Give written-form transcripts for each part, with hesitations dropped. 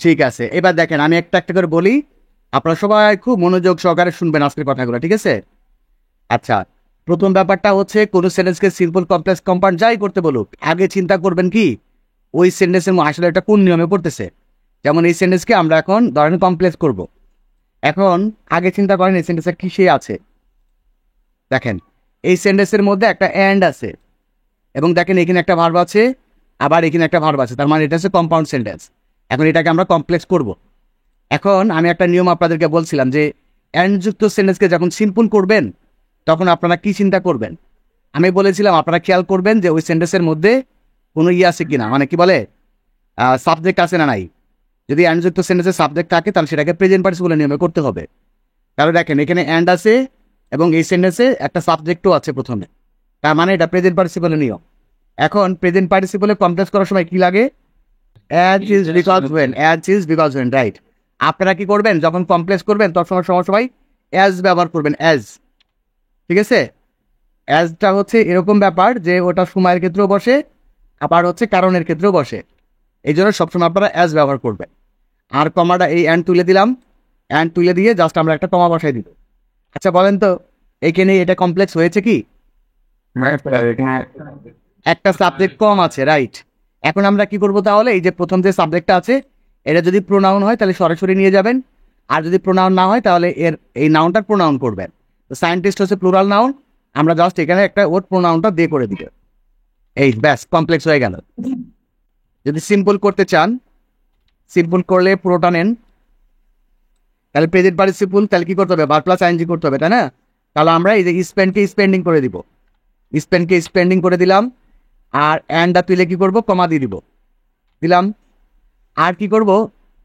ঠিক আছে, এবার দেখেন আমি একটা একটা করে বলি, আপনারা সবাই খুব মনোযোগ সহকারে শুনবেন আজকের কথাগুলো, ঠিক আছে? আচ্ছা, প্রথম ব্যাপারটা হচ্ছে কোন সেন্টেন্সকে সিম্পল কমপ্লেক্স কম্পাউন্ড যাই করতে বলুক, আগে চিন্তা করবেন কি ওই সেন্টেন্সের আসলে এটা কোন নিয়মে পড়তেছে। যেমন এই সেন্টেন্সকে আমরা এখন ধরেন কমপ্লেক্স করব, এখন আগে চিন্তা করেন এই সেন্টেন্সে কিসে আছে। দেখেন এই সেন্টেন্সের মধ্যে একটা অ্যান্ড আছে, এবং দেখেন এখানে একটা ভার্ব আছে, আবার এখানে একটা ভার্ব আছে, তার মানে এটা হচ্ছে কম্পাউন্ড সেন্টেন্স। এখন এটাকে আমরা কমপ্লেক্স করব। এখন আমি একটা নিয়ম আপনাদেরকে বলছিলাম যে অ্যান্ডযুক্ত সেন্টেন্সকে যখন সিম্পল করবেন তখন আপনারা কি চিন্তা করবেন। আমি বলেছিলাম আপনারা খেয়াল করবেন যে ওই সেন্টেন্সের মধ্যে কোনো আছে কিনা, মানে কি বলে সাবজেক্ট আছে না নাই। যদি অ্যান্ডযুক্ত সেন্টেন্সে সাবজেক্ট থাকে তাহলে সেটাকে প্রেজেন্ট পার্টিসিপল নিয়মে করতে হবে। তাহলে দেখেন এখানে অ্যান্ড আছে এবং এই সেন্টেন্সে একটা সাবজেক্টও আছে প্রথমে, তার মানে এটা প্রেজেন্ট পার্টিসিপলের নিয়ম। এখন প্রেজেন্ট পার্টিসিপলে কমপ্লেক্স করার সময় কি লাগে? As is because when, as is because when, right. আপনারা কি করবেন যখন কমপ্লেক্স করবেন তখন সবাই অ্যাজ ব্যবহার করবেন, অ্যাজ। ঠিক আছে, অ্যাজটা হচ্ছে এরকম ব্যাপার যে ওটা সময়ের ক্ষেত্রেও বসে, আবার হচ্ছে কারণের ক্ষেত্রেও বসে, এই জন্য সবসময় আপনারা অ্যাজ ব্যবহার করবেন। আর কমাটা এই অ্যান্ড তুলে দিলাম, অ্যান্ড তুলে দিয়ে জাস্ট আমরা একটা কমা বসাই দিব। আচ্ছা বলেন তো এইখানে এটা কমপ্লেক্স হয়েছে কি? একটা সাবজেক্ট কম আছে, রাইট। এখন আমরা কি করব তাহলে, এই যে প্রথম যে সাবজেক্টটা আছে এটা যদি প্রোনাউন হয় তাহলে সরাসরি নিয়ে যাবেন, আর যদি প্রোনাউন না হয় তাহলে এর এই নাউনটার প্রোনাউন করবেন। তো সায়েন্টিস্ট হচ্ছে প্লুরাল নাউন, আমরা জাস্ট এখানে একটা ওর প্রোনাউনটা দিয়ে করে দিবে, এই ব্যাস কমপ্লেক্স হয়ে গেল। যদি সিম্পল করতে চান, সিম্পল করলে পুরোটা নেন, তাহলে প্রেজেন্ট পার্টিসিপল তাহলে কি করতে হবে, ভার্ব প্লাস আইএনজি করতে হবে, তাই না? তাহলে আমরা এই যে স্পেন্ডকে স্পেন্ডিং করে দিব, স্পেন্ডকে স্পেন্ডিং করে দিলাম, আর অ্যান্ডটা তুলে কি করব, কমা দিয়ে দিব, দিলাম। আর কি করব,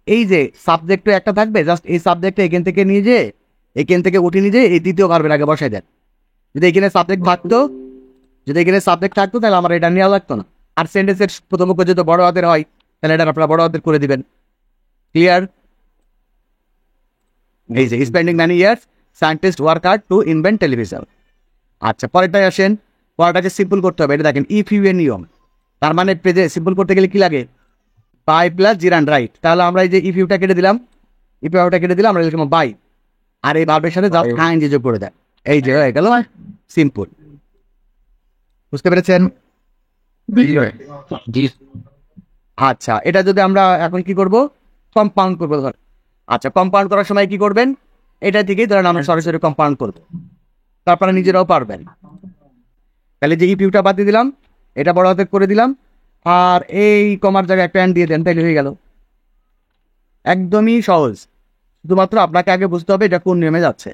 এই যে সাবজেক্টও একটা থাকবে, জাস্ট এই সাবজেক্টটা এখান থেকে নিয়ে যে এখান থেকে উঠে নিয়ে যে এই দ্বিতীয় ভার্বের আগে বসাই দেন। যদি এখানে সাবজেক্ট থাকতো, যদি এখানে সাবজেক্ট থাকতো তাহলে আমার এটা নেওয়া লাগতো না। আর সেন্টেন্সের প্রথম অক্ষর যদি বড় হাতের হয় তাহলে এটা আপনারা বড় হাতের করে দিবেন। ক্লিয়ার? এই যে spending many years scientist work hard to invent television. আচ্ছা পরেরটাই আসেন, পরেরটাকে সিম্পল করতে হবে। এটা দেখেন ইফ ইউ এর নিয়ম, তার মানে সিম্পল করতে গেলে কি লাগে, বাই প্লাস জিরান, রাইট। তাহলে আমরা এই যে ইফ ইউটা কেটে দিলাম, ইফ ইউটা কেটে দিলাম, আমরা লিখলাম বাই, আর এই ভার্বের সাথে জাস্ট আইএনজি যোগ করে দেয়, এই যে হয়ে গেল সিম্পল। বুঝতে পেরেছেন? আচ্ছা এটা যদি আমরা এখন কি করব, কম্পাউন্ড করবো ধর। আচ্ছা কম্পাউন্ড করার সময় কি করবেন, এটা থেকেই ধরেন আমরা সরাসরি কম্পাউন্ড করবো, তারপরে নিজেরাও পারবেন। তাহলে যে ইপিউটা বাদ দিয়ে দিলাম, এটা বড় হাতে করে দিলাম, আর এই কমার জায়গায় একটা দিয়ে দেন, তাইলে হয়ে গেল। একদমই সহজ, শুধুমাত্র আপনাকে আগে বুঝতে হবে এটা কোন নিয়মে যাচ্ছে।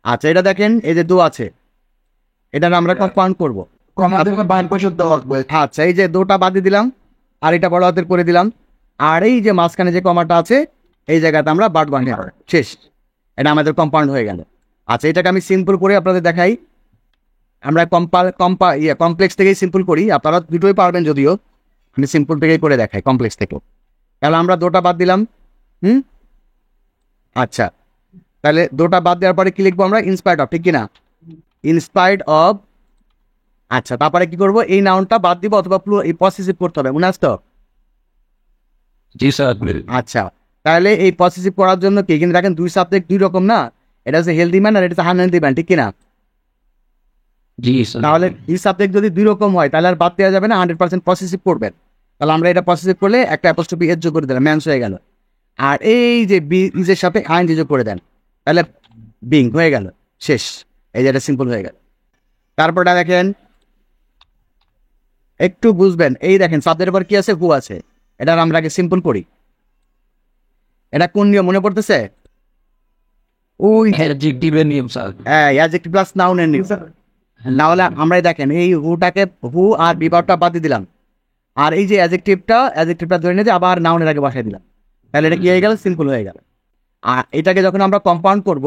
আচ্ছা এটা দেখেন এই যে দু আছে, এটা আমরা কম্পাউন্ড করবো। আচ্ছা এই যে দুটা বাদ দিয়ে দিলাম, আর এটা বড় হাতের করে দিলাম, আর এই যে মাঝখানে যে কমাটা আছে এই জায়গাতে আমরা বাদ বানিয়ে শেষ, এটা আমাদের কম্পাউন্ড হয়ে গেল। আচ্ছা এটাকে আমি সিম্পল করে আপনাদের দেখাই। আমরা কমপ্লেক্স থেকেই সিম্পল করি, আপনারা দুটোই পারবেন যদিও, আমি সিম্পল থেকেই করে দেখাই কমপ্লেক্স থেকেও। তাহলে আমরা দুটা বাদ দিলাম, আচ্ছা তাহলে দুটা বাদ দেওয়ার পরে কি লিখবো আমরা, ইনস্পায়ার্ড অফ, ঠিক কিনা, ইনস্পায়ার্ড অফ। আচ্ছা তারপরে কি করবো, এই নাউনটা বাদ দিব অথবা পসেসিভ করতে হবে, মনে আসতো? জি স্যার। আচ্ছা তাহলে এই পসেসিভ করার জন্য কি, কিন্তু দেখেন দুই সাবজেক্ট দুই রকম না, এটা হচ্ছে হেলদি ম্যান আর এটা হচ্ছে আনহেলদি ম্যান, ঠিক কিনা? জি স্যার। তাহলে এই সাবজেক্ট যদি দুই রকম হয় তাহলে আর বাদ দেওয়া যাবে না, 100% পসেসিভ করবেন। তাহলে আমরা এটা পসেসিভ করলে একটা অ্যাপোস্ট্রফি এস যোগ করে দিলাম, ম্যানস হয়ে গেল। আর এই যে বি ইজের সাথে আইএনজি যোগ করে দেন, তাহলে বিং হয়ে গেল, শেষ। এই যে এটা সিম্পল হয়ে গেল। তারপরটা দেখেন একটু বুঝবেন, এই দেখেন সাবজেক্টের পর কি আছে, হু আছে, এটা আমরা আগে সিম্পল করি। এটা কোন নিয়ম মনে পড়তেছে? ওই অ্যাডজেক্টিভের নিয়ম স্যার। হ্যাঁ অ্যাডজেক্টিভ প্লাস নাউনের নিয়ম। না হলে আমরাই দেখেন এই হুটাকে হু আর বিভাগটা বাদ দিয়ে দিলাম, আর এই যে অ্যাডজেক্টিভটা ধরে নিয়ে আবার নাউনের আগে বসাই দিলাম, তাহলে এটা কি হয়ে গেল, সিম্পল হয়ে গেল। আর এটাকে যখন আমরা কম্পাউন্ড করব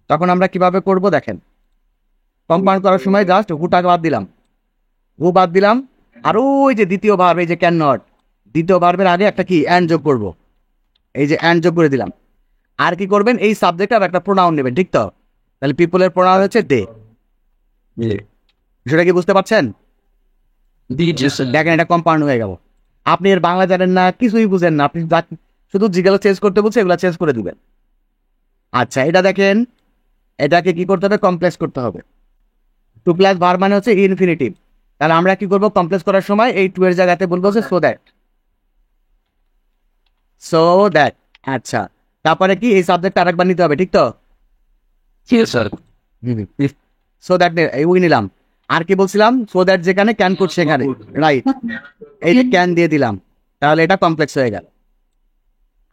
তখন আমরা কিভাবে করব দেখেন, কম্পাউন্ড করার সময় জাস্ট হুটাকে বাদ দিলাম, হু বাদ দিলাম, আর ওই যে দ্বিতীয় ভার্ব এই যে ক্যান নট, দ্বিতীয় ভার্বের আগে একটা কি অ্যান্ড যোগ করব, এই যে অ্যান্ড যোগ করে দিলাম। আর কি করবেন, এই সাবজেক্ট আর একটা প্রোনাউন নেবেন, ঠিক তো? তাহলে পিপলের প্রোনাউন হচ্ছে দে। বিষয়টা কি বুঝতে পারছেন? দেখেন এটা কম্পাউন্ড হয়ে গেল। আপনি এর বাংলা জানেন না, কিছুই বুঝেন না, আপনি শুধু যেগুলো চেঞ্জ করতে বলছে এগুলো চেঞ্জ করে দিবেন। আচ্ছা, এটা দেখেন, এটাকে কি করতে হবে? কমপ্লেক্স করতে হবে। 2 + ভার মানে হচ্ছে ইনফিনিটিভ। তাহলে আমরা কি করবো? কমপ্লেক্স করার সময় এই 2 এর জায়গাতে বলবো হচ্ছে সো দ্যাট। আচ্ছা, তারপরে কি এই সাবজেক্ট আরেকবার নিতে হবে, ঠিক তো? Yes, sir. সো দ্যাট ওই নিলাম। আর কি বলছিলাম? সো দ্যাট যেখানে, ক্যান কোড সেখানে, রাইট? এই যে ক্যান দিয়ে দিলাম, তাহলে এটা কমপ্লেক্স হয়ে গেল।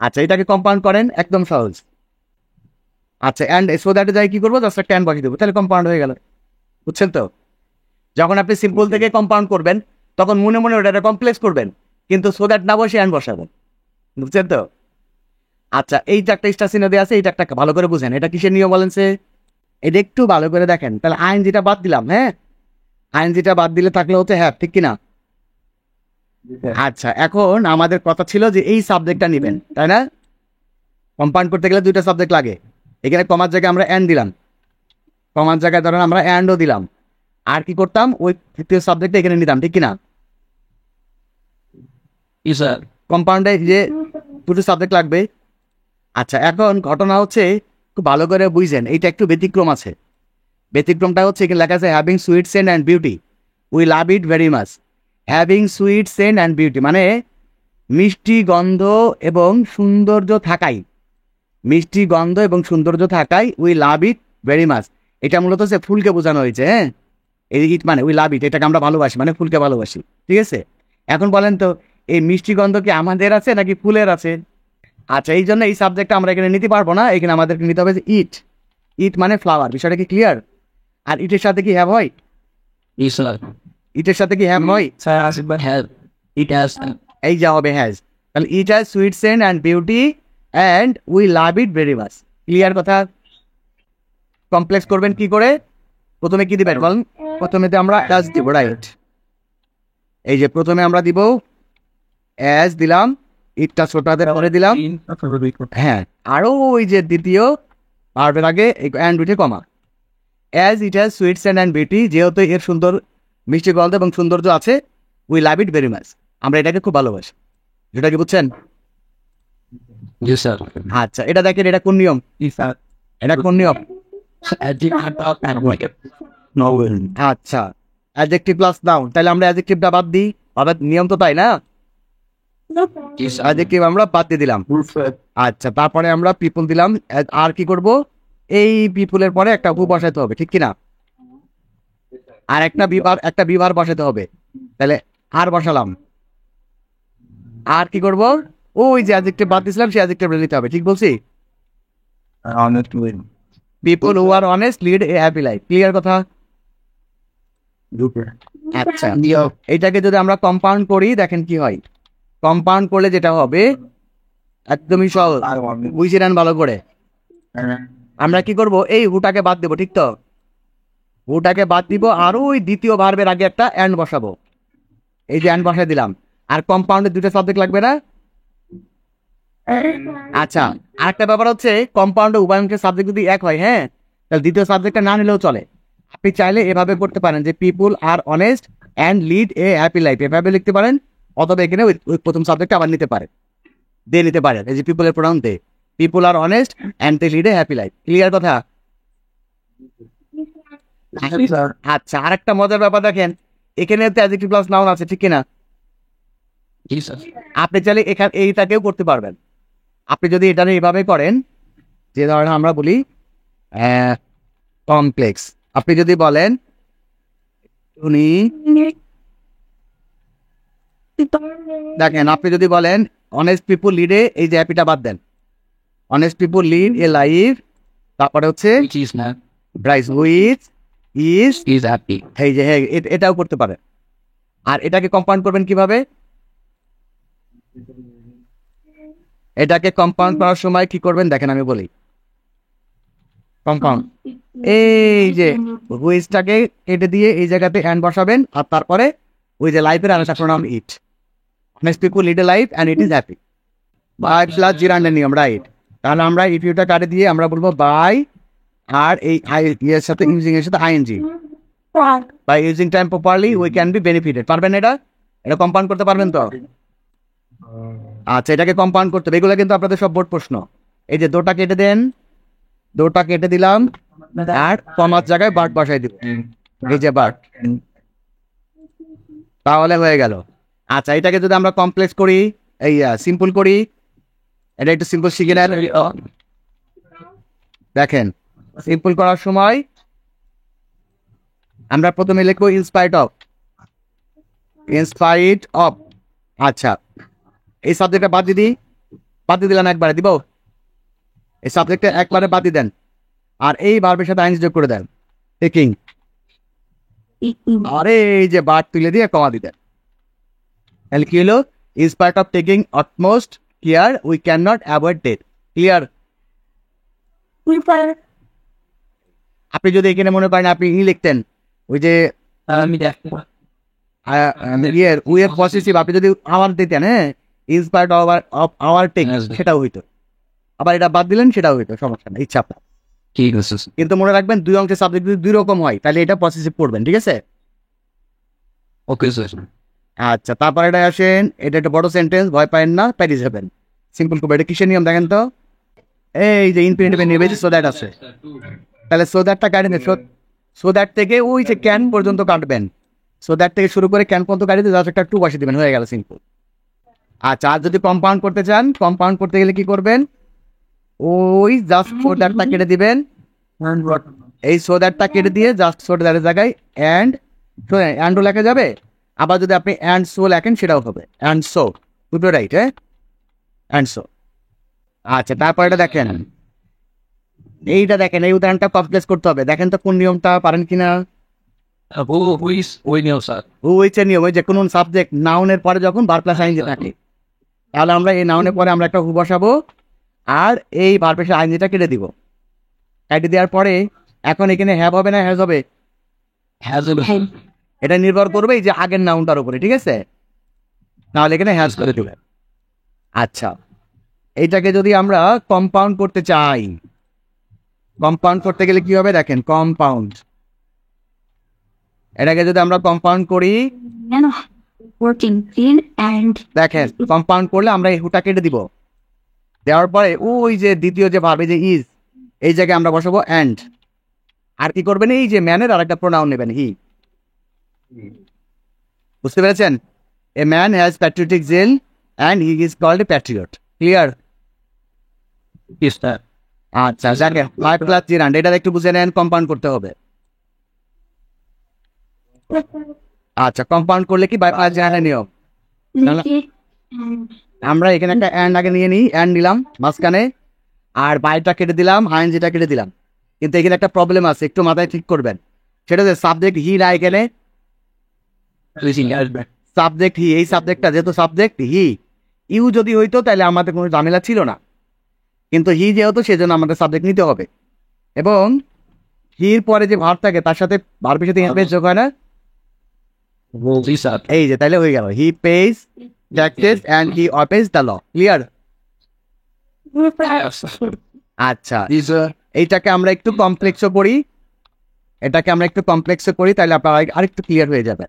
আচ্ছা, এটাকে কম্পাউন্ড করেন, একদম সহজ। আচ্ছা, অ্যান্ড সো দ্যাটে যাই কি করবো? জাস্ট ক্যান বসিয়ে দেবো, তাহলে কম্পাউন্ড হয়ে গেল। বুঝছেন তো? যখন আপনি সিম্পল থেকে কম্পাউন্ড করবেন তখন মনে মনে ওটা কমপ্লেক্স করবেন, কিন্তু সো দ্যাট না বসে অ্যান্ড বসাবেন। বুঝছেন তো? আচ্ছা, এই যে একটা স্টার চিহ্ন দেওয়া আছে, এইটা একটা ভালো করে বুঝেন, এটা কিসের নিয়ম বলেন সে? এটা একটু ভালো করে দেখেন। তাহলে আইএনজিটা বাদ দিলাম, হ্যাঁ? আইএনজিটা বাদ দিলে থাকলে হচ্ছে হ্যাঁ, ঠিক কিনা? আচ্ছা, এখন আমাদের কথা ছিল যে এই সাবজেক্টটা নেবেন, তাই না? কম্পাউন্ড করতে গেলে 2টা সাবজেক্ট লাগে। এখানে কমার জায়গায় আমরা অ্যান্ড দিলাম, কমার জায়গায় ধরেন আমরা অ্যান্ডও দিলাম। আর কি করতাম? ওই তৃতীয় সাবজেক্টটা এখানে নিতাম, ঠিক কিনা? Yes, sir. কম্পাউন্ডে যে 2টো সাবজেক্ট লাগবে। আচ্ছা, এখন ঘটনা হচ্ছে খুব ভালো করে বুঝছেন, এইটা একটু ব্যতিক্রম আছে। ব্যতিক্রমটা হচ্ছে এখানে লেখা আছে having sweet scent and beauty, we love it very much. Having sweet scent and beauty মানে মিষ্টি গন্ধ এবং সৌন্দর্য থাকাই, মিষ্টি গন্ধ এবং সৌন্দর্য থাকাই we love it very much. এটা মূলত হচ্ছে ফুলকে বোঝানো হয়েছে, হ্যাঁ? এই ইট মানে উই লাভ ইট, এটাকে আমরা ভালোবাসি, মানে ফুলকে ভালোবাসি, ঠিক আছে? এখন বলেন তো, এই মিষ্টি গন্ধ কি আমাদের আছে নাকি ফুলের আছে? আচ্ছা, এই জন্য এই সাবজেক্টটা আমরা এখানে নিতে পারবো না, এখানে আমাদেরকে নিতে হবে যে ইট। ইট মানে ফ্লাওয়ার, বিষয়টা কি ক্লিয়ার? আর ইটের সাথে কি হ্যাভ হয়? Yes, sir. ইটের সাথে কি হ্যাভ হয়? Sir, as it has, it has. এই যা হবে হ্যাজ। তাহলে it has sweet scent and beauty and we love it very much. Clear কথা? কমপ্লেক্স করবেন কি করে? প্রথমে কি দিবেন বলেন? প্রথমে তো আমরা অ্যাজ দিব, রাইট? এই যে প্রথমে আমরা দিব অ্যাজ দিলাম, ইটটা ছোট হাতের পরে দিলাম, হ্যাঁ। আরও ওই যে দ্বিতীয় ভার্বের আগে অ্যান্ড উঠে comma. As it has sweet scent and beauty, যেহেতু এর সুন্দর মিষ্টি গন্ধ এবং সৌন্দর্য আছে, we love it very much, আমরা এটাকে খুব ভালোবাসি। যেটা কি বুঝছেন? Yes, sir. আচ্ছা, এটা দেখেন, এটা কোন নিয়ম? Yes, sir. এটা কোন নিয়ম? Adjective and like it. No will. আচ্ছা, অ্যাডজেক্টিভ প্লাস নাউন, তাহলে আমরা অ্যাডজেক্টিভটা বাদ দিই, আবার নিয়ম তো তাই না? Yes, sir. অ্যাডজেক্টিভ আমরা বাদ দিয়ে দিলাম। আচ্ছা, তারপরে আমরা পিপল দিলাম। আর কি করব? এই পিপলের পরে একটা হু বসাতে হবে, ঠিক কিনা? আর একটা বিভার বসাতে হবে, তাহলে আর বসালাম। আর কি করব? ওই যে অ্যাডজেক্টিভ বাদ দিয়েছিলাম সেই অ্যাডজেক্টিভটা নিতে হবে, ঠিক বলছি? Honestly. People who R honest lead a happy life. Clear কথা? আচ্ছা, এইটাকে যদি আমরা কম্পাউন্ড করি দেখেন কি হয়। কম্পাউন্ড করলে যেটা হবে একদমই সহজ, বুঝে নেন ভালো করে। আমরা কি করব? এই হুটাকে বাদ দেবো, ঠিক তো? হুটাকে বাদ দিব, আর ওই দ্বিতীয় ভার্বের আগে একটা অ্যান্ড বসাবো। এই যে অ্যান্ড বসাই দিলাম। আর কম্পাউন্ডে 2টা সাবজেক্ট লাগবে না? আচ্ছা, আরেকটা ব্যাপার হচ্ছে কম্পাউন্ডে উভয়কে সাবজেক্ট যদি এক হয়, হ্যাঁ, তাহলে দ্বিতীয় সাবজেক্টটা না নিলেও চলে। আপনি চাইলে এভাবে করতে পারেন যে people are honest and lead a happy life, এভাবে লিখতে পারেন। অথবা এখানে ওই প্রথম সাবজেক্টটা আবার নিতে পারেন, দিয়ে নিতে পারেন। এই যে পিপলের pronoun they, people are honest and they lead a happy life. Clear কথা? Yes, sir. আচ্ছা, আরেকটা মজার ব্যাপার দেখেন, এখানে তো অ্যাডজেক্টিভ প্লাস নাউন আছে, ঠিক কিনা? Yes, sir. আপনি চাইলে এখানে এইটাকেও করতে পারবেন। আপনি যদি এটা এইভাবে করেন, যে ধরেন আমরা বলি কমপ্লেক্স, আপনি যদি বলেন উনি, দেখেন আপনি যদি বলেন অনেস্ট পিপুল লিডে, এই যে হ্যাপিটা বাদ দেন, honest people lead a life, তারপরে হচ্ছে Which is not. Brace with is, Is happy. এই যে হ্যাঁ, এটাও করতে পারেন। আর এটাকে কম্পাউন্ড করবেন কিভাবে? এটাকে কম্পাউন্ড করার সময় কি করবেন দেখেন, আমি বলি। কম্পাউন্ড, এই যে হুইজটাকে কেটে দিয়ে এই জায়গাতে অ্যান্ড বসাবেন, আর তারপরে ওই যে লাইফের আরেকটা pronoun it. Honest people lead a life and it is happy, by plus জিরান্ডের নিয়ম, রাইট? তাহলে আমরা ইফ ইউটা কাটে দিয়ে আমরা বলবো বাই, আর এই এর সাথে ইউজিং এর সাথে I N G, by using time properly we can be benefited. পারবেন এটা? এটা কম্পাউন্ড করতে পারবেন তো? আচ্ছা, এটাকে কম্পাউন্ড করতে হবে। এগুলো কিন্তু আপনাদের সব বোর্ড প্রশ্ন। এই যে দোটা কেটে দেন, দোটা কেটে দিলাম, আর কমার জায়গায় বার্ট বসাই দিব। এই যে বার্ট, তাহলে হয়ে গেল। আচ্ছা, এটাকে যদি আমরা কমপ্লেক্স করি, এই সিম্পল করি, এটা একটু সিম্পল শিখে নেন। দেখেন, সিম্পল করার সময় আমরা প্রথমে লিখবো ইনস্পাইট অফ। আচ্ছা, এই সাবজেক্টটা বাদ দিয়ে দিলাম, একবারে দিব। এই সাবজেক্টটা একবারে বাদ দিয়ে দেন, আর এই ভার্বের সাথে আইনস যোগ করে দেন, টেকিং। আরে এই যে বার্ট তুলে দিয়ে কমা দিতেন, তাহলে কি হলো? In spite of taking utmost care we can not avoid death. Clear? আপনি যদি এখানে মনে করেন আপনি লিখতেন ওই যে আমি দেখবো উইয়ের পসেসিভ, আপনি যদি আওয়ার দিতেন, হ্যাঁ, ইনস্পায়ার্ড অফ আওয়ার টেক, সেটাও হইতো। আবার এটা বাদ দিলেন, সেটাও হইতো, সমস্যা না, ইচ্ছা আপনার। ঠিক আছে কিন্তু মনে রাখবেন, দুই অংশের সাবজেক্ট যদি দুই রকম হয়, তাহলে এটা পসেসিভ পড়বেন, ঠিক আছে? ওকে স্যার আচ্ছা, তারপরে এটা আসেন, এটা একটা বড় সেন্টেন্স, ভয় পাবেন না, প্যারিস হবেন। সিম্পল করবে। এটা কিসের নিয়ম দেখেন তো? এই যে ইনফিনিটিভে নেবে, সো দ্যাট আছে, তাহলে সো দ্যাটটা কাটেন। সো দ্যাট থেকে ওই যে ক্যান পর্যন্ত কাটবেন, সো দ্যাট থেকে শুরু করে ক্যান পর্যন্ত কাটিয়ে জাস্ট একটা টু বসে দিবেন, হয়ে গেল, সিম্পল। আচ্ছা, আর যদি কম্পাউন্ড করতে চান, কম্পাউন্ড করতে গেলে কি করবেন? ওই জাস্ট সো দ্যাটটা কেটে দিবেন, এই সো দ্যাটটা কেটে দিয়ে জাস্ট সো দ্যাটের জায়গায় অ্যান্ডও লেখা যাবে। আবার যদি আপনি অ্যান্ড সো লেখেন, সেটাও হবে, অ্যান্ড সো, দুটো রাইট, হ্যাঁ, অ্যান্ড সো। আচ্ছা, তারপর এটা দেখেন, এইটা দেখেন, এই উদাহরণটা কমপ্লেক্স করতে হবে। দেখেন তো কোন নিয়মটা পারেন কিনা। ওই নিও স্যার হয়েছে নিয়ম, ওই যে কোন সাবজেক্ট নাউনের পরে যখন ভার্ব প্লাস আইএনজি থাকে, তাহলে আমরা এই নাউনের পরে আমরা একটা হু বসাবো, আর এই ভার্ব প্লাস আইএনজিটা কেটে দিব। কেটে দেওয়ার পরে এখন এখানে হ্যাভ হবে না হ্যাজ হবে? হ্যাজ এটা নির্ভর করবে এই যে আগের নাউনটার উপরে, ঠিক আছে? তাহলে এখানে হ্যাজ করে দেবেন। আচ্ছা, এইটাকে যদি আমরা কম্পাউন্ড করতে চাই, কম্পাউন্ড করতে গেলে কি হবে দেখেন, কম্পাউন্ড। এটাকে যদি আমরা কম্পাউন্ড করি, working in and দেখেন কম্পাউন্ড করলে আমরা এই হুটা কেটে দিব। দেওয়ার পরে ওই যে দ্বিতীয় যে ভাবে যে ইজ, এই জায়গায় আমরা বসাবো অ্যান্ড। আর কি করবেন, এই যে ম্যানের আর একটা প্রোনাউন নেবেন, হি। বুঝতে পেরেছেন? A man has patriotic zeal and he is called a patriot. Clear? Sir আচ্ছা, দেখেন 5 প্লাস 0, এটা একটু বুঝে নেন, কম্পাউন্ড করতে হবে। আচ্ছা, কম্পাউন্ড করলে কি বাই প্লাস জিরানের নিয়ম, make it and আমরা এখানে একটা অ্যান্ড আগে নিয়ে নিই, অ্যান্ড নিলাম মাঝখানে, আর বাইটা কেটে দিলাম, আইএনজিটা কেটে দিলাম। কিন্তু এখানে একটা প্রবলেম আছে, একটু মাথায় ঠিক করবেন। সেটা যে সাবজেক্ট হি না, এখানে সাবজেক্ট হি, এই সাবজেক্টটা যেহেতু সাবজেক্ট হি, ইউ যদি হইতো তাহলে আমাদের কোনো ঝামেলা ছিল না, কিন্তু হি যেহেতু সেজন্য আমাদের সাবজেক্ট নিতে হবে। এবং হির পরে যে ভার্ব থাকে তার সাথে ভার্বের সাথে ইনভেস যোগ হয় না, জি স্যার এই যে, তাহলে হয়ে গেল, he pays taxes and he obeys the law. Clear? আচ্ছা, এইটাকে আমরা একটু কমপ্লেক্সও করি, এটাকে আমরা একটু কমপ্লেক্সও করি, তাহলে আপনার আরেকটু ক্লিয়ার হয়ে যাবে।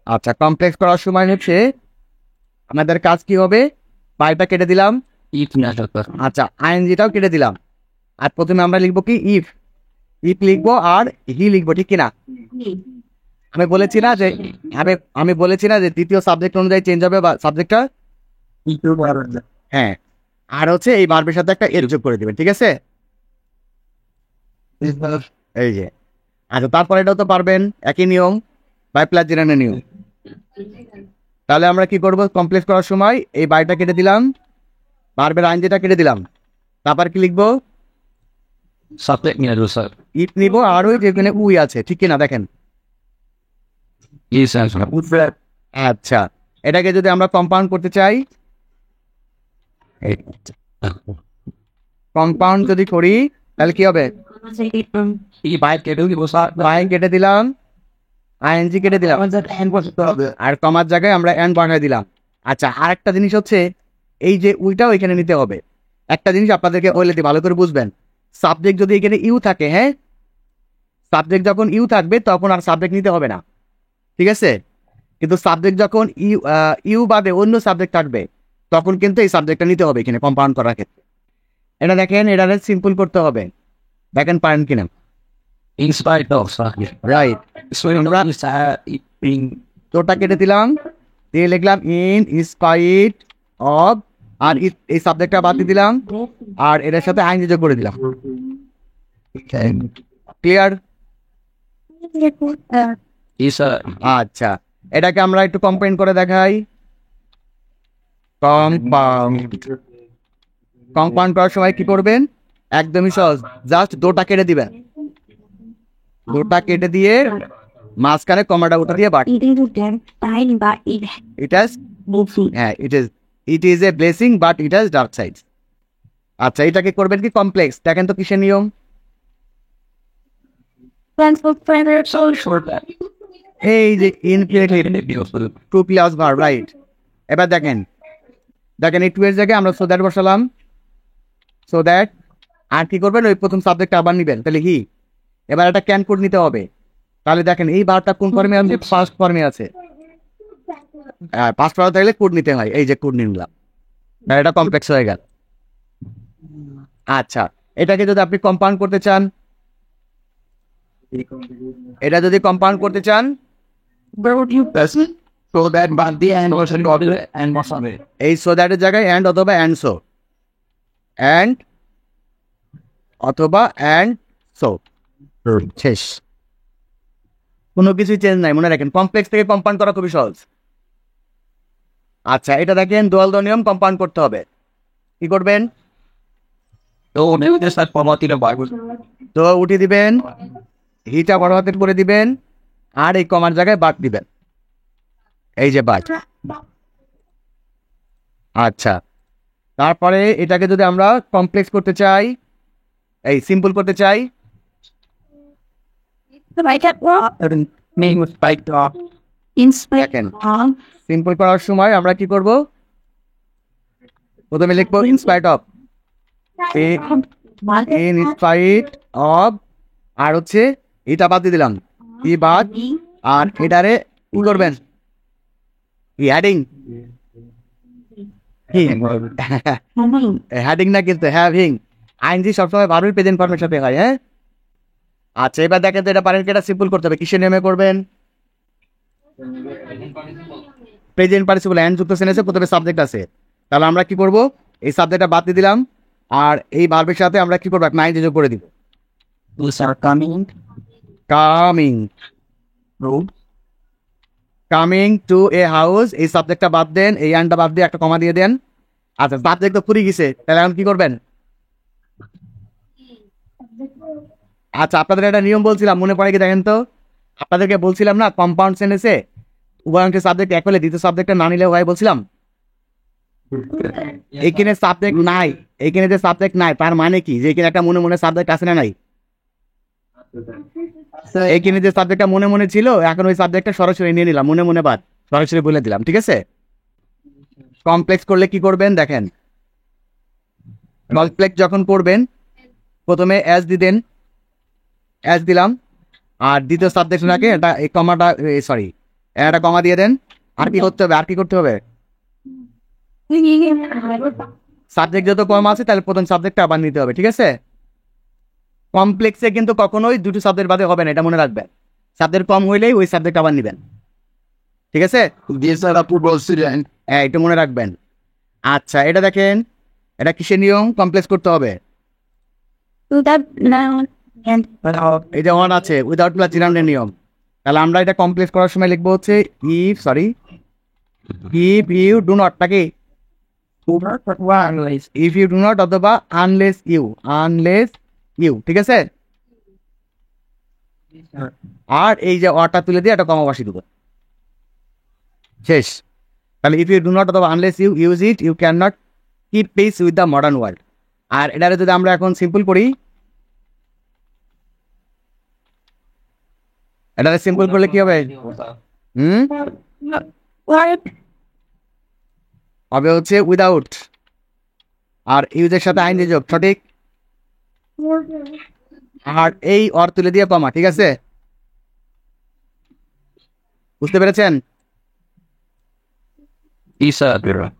আচ্ছা, কমপ্লেক্স করার সময় হচ্ছে আমাদের কাজ কি হবে, বাইটা কেটে দিলাম, ইফ না স্যার আচ্ছা আইএনজিটাও কেটে দিলাম, আর প্রথমে আমরা লিখবো কি, ইফ। ইফ লিখবো আর হি লিখবো, ঠিক কিনা? আমি বলেছি না যে আমি বলেছি না যে দ্বিতীয় সাবজেক্ট অনুযায়ী চেঞ্জ হবে বা সাবজেক্টটা, হ্যাঁ। আর হচ্ছে এই ভার্বের সাথে একটা এর যোগ করে দিবেন, ঠিক আছে? এই যে, আচ্ছা, তারপরে এটাও তো পারবেন, একই নিয়ম, বাই প্লাস জিরানের নিয়ম। তাহলে আমরা কি করব, কমপ্লেক্স করার সময় এই বাইটা কেটে দিলাম, ভার্বের আইনজিটা কেটে দিলাম, তারপর কি লিখবো, সাবজেক্ট নিয়ে আসবো স্যার ইট নিবো, আর ওই যেখানে উই আছে, ঠিক কিনা দেখেন? জি স্যার আচ্ছা, এটাকে যদি আমরা কম্পাউন্ড করতে চাই, কম্পাউন্ড যদি করি, তাহলে কি হবে, এই বাইক কেটেও দিব স্যার বাই কেটে দিলাম, আইএনজি কেটে দিলাম, আর কমার জায়গায় আমরা এন্ড বানাই দিলাম। আচ্ছা, আর একটা জিনিস হচ্ছে, এই যে উইটাও এখানে নিতে হবে। একটা জিনিস আপনাদেরকে বলে দিই, ভালো করে বুঝবেন, সাবজেক্ট যদি এখানে ইউ থাকে, হ্যাঁ, সাবজেক্ট যখন ইউ থাকবে তখন আর সাবজেক্ট নিতে হবে না, ঠিক আছে? কিন্তু সাবজেক্ট যখন ইউ বাদে অন্য সাবজেক্ট থাকবে তখন কিন্তু এই সাবজেক্টটা নিতে হবে এখানে কম্পাউন্ড করার ক্ষেত্রে। এটা দেখেন, এটা সিম্পল করতে হবে, দেখেন পারেন কিনা। In spite of something. Right, So you know, it's being তোটা কেটে দিলাম, দিয়ে লিখলাম ইন স্পাইট অফ, আর এই সাবজেক্টটা বাদ দিয়ে দিলাম, আর এটার সাথে আইন যোগ করে দিলাম। ক্লিয়ার? is a আচ্ছা, এটাকে আমরা একটু কম্পাউন্ড করে দেখাই। কম্পাউন্ড করার সময় কি করবেন, একদমই সহজ, জাস্ট দোটা কেটে দিবেন, দোটা কেটে দিয়ে মাঝখানে কমাটা উঠে দিয়ে বাট। ইট হ্যাজ, হ্যাঁ it is a blessing but it has dark side. আচ্ছা, এটাকে করবেন কি কমপ্লেক্স, দেখেন তো কিসের নিয়ম। so short that এই যে infinitive even if you to plus verb, right. এবার দেখেন এই টু এর জায়গায় আমরা সো দ্যাট বসালাম, সো দ্যাট, আর কি করবেন ওই প্রথম সাবজেক্ট আবার নিবেন, তাহলে হি। এবার একটা ক্যান কোড নিতে হবে, তাহলে দেখেন এই ভার্বটা কোন ফর্মে আছে, ফার্স্ট ফর্মে আছে। পাস্ট ফর্মে থাকলে কোড নিতে হয়, এই যে কোড নিলাম, এটা কমপ্লেক্স হয়ে গেল। আচ্ছা, এটাকে যদি আপনি কম্পাউন্ড করতে চান, এটা যদি কম্পাউন্ড করতে চান, where would you best so that but the end was an order and what's on it এই সো দ্যাটের জায়গায় অ্যান্ড অথবা অ্যান্ড সো, অ্যান্ড অথবা অ্যান্ড সো, শেষ, কোনো কিছুই চেঞ্জ নাই, মনে রাখেন কমপ্লেক্স থেকে কম্পাউন্ড করা খুবই সহজ। আচ্ছা, এটা দেখেন দোয়াল দ নিয়ম, কম্পাউন্ড করতে হবে, কি করবেন, so maybe just that format in a bible তো উঠিয়ে দিবেন, হিটা বড় হাতের করে দিবেন, আর এই কমার জায়গায় বাদ দিবেন, এই যে বাদ। আচ্ছা, তারপরে এটাকে যদি আমরা কমপ্লেক্স করতে চাই, এই সিম্পল করতে চাই, name was spiked off দেখেন সিম্পল করার সময় আমরা কি করব, প্রথমে লিখবো ইনস্পাইট অফ, ইনস্পাইট অফ, আর হচ্ছে এটা বাদ দিয়ে দিলাম, ই বাদ, আর এটারে কি করবেন, হ্যাডিং, হ্যাডিং না কিন্তু হ্যাভিং, আইনজি সবসময় ভার্বের প্রেজেন্ট ফর্মের সাথে হয়, হ্যাঁ। আচ্ছা, এবার দেখেন তো এটা পারেন কি, এটা সিম্পল করতে হবে, কিসের নেমে করবেন, প্রেজেন্ট পার্টিসিপল এন্ড যুক্ত সেন্টেন্সে প্রথমে সাবজেক্ট আছে, তাহলে আমরা কি করব, এই সাবজেক্টটা বাদ দিয়ে দিলাম, আর এই ভার্বের সাথে আমরা কি করবো, নাইন যোগ করে দিব, those are coming coming, road coming to a house, এই সাবজেক্টটা বাদ দেন, এই অ্যান্ডটা বাদ দিয়ে একটা কমা দিয়ে দেন। আচ্ছা, সাবজেক্ট তো ফুরিয়ে গেছে, তাহলে এখন কি করবেন, আচ্ছা আপনাদের একটা নিয়ম বলছিলাম, মনে পড়ে কি দেখেন তো, আপনাদেরকে বলছিলাম না কম্পাউন্ড সেন্টেন্সে উভয়াংশের সাবজেক্ট এক হলে দ্বিতীয় সাবজেক্টটা না নিলেও হয় বলছিলাম। এইখানে সাবজেক্ট নাই, এইখানে যে সাবজেক্ট নাই তার মানে কি, যে এখানে একটা মনে মনে সাবজেক্ট আছে না নাই, এইখানে যে সাবজেক্টটা মনে মনে ছিল, এখন ওই সাবজেক্টটা সরাসরি নিয়ে নিলাম, মনে মনে বাদ সরাসরি বলে দিলাম, ঠিক আছে। কমপ্লেক্স করলে কি করবেন দেখেন, কমপ্লেক্স যখন করবেন প্রথমে অ্যাজ দিবেন, অ্যাজ দিলাম, আর দ্বিতীয় সাবজেক্টটাকে এটা এই কমাটা, সরি একটা কমা দিয়ে দেন, আর কি করতে হবে, আর কি করতে হবে, সাবজেক্ট যত কম আছে তাহলে প্রথম সাবজেক্টটা আবার নিতে হবে, ঠিক আছে। কমপ্লেক্সে কিন্তু কখনোই দুটো সাবজেক্ট বাদে হবে না, এটা মনে রাখবেন, সাবজেক্ট কম হইলেই ওই সাবজেক্ট আবার নেবেন, ঠিক আছে, these are approval student হ্যাঁ এটা মনে রাখবেন। আচ্ছা, এটা দেখেন, এটা কিসের নিয়ম, কমপ্লেক্স করতে হবে, but how এই যে অন আছে উইদাউট প্লাস জিরান্ডের নিয়ম, তাহলে আমরা এটা কমপ্লেক্স করার সময় লিখবো হচ্ছে ইফ ইউ ডু নট, নাকি ইফ ইউ ডু নট অথবা আনলেস ইউ, ঠিক আছে। আর এই যে অটা তুলে দিয়ে একটা কমা বসিয়ে দেবো, শেষ। তাহলে ইফ ইউ ডু নট অথবা unless you use it, you can not keep pace with the modern world. আর এটারে যদি আমরা এখন সিম্পল করি, এটারে সিম্পল করলে কি হবে, হবে হচ্ছে উইদাউট, আর ইউজের সাথে আইন যোগ, সঠিক, আর এই অর তুলে দিয়ে কমা, ঠিক আছে, বুঝতে পেরেছেন। Isa Abira.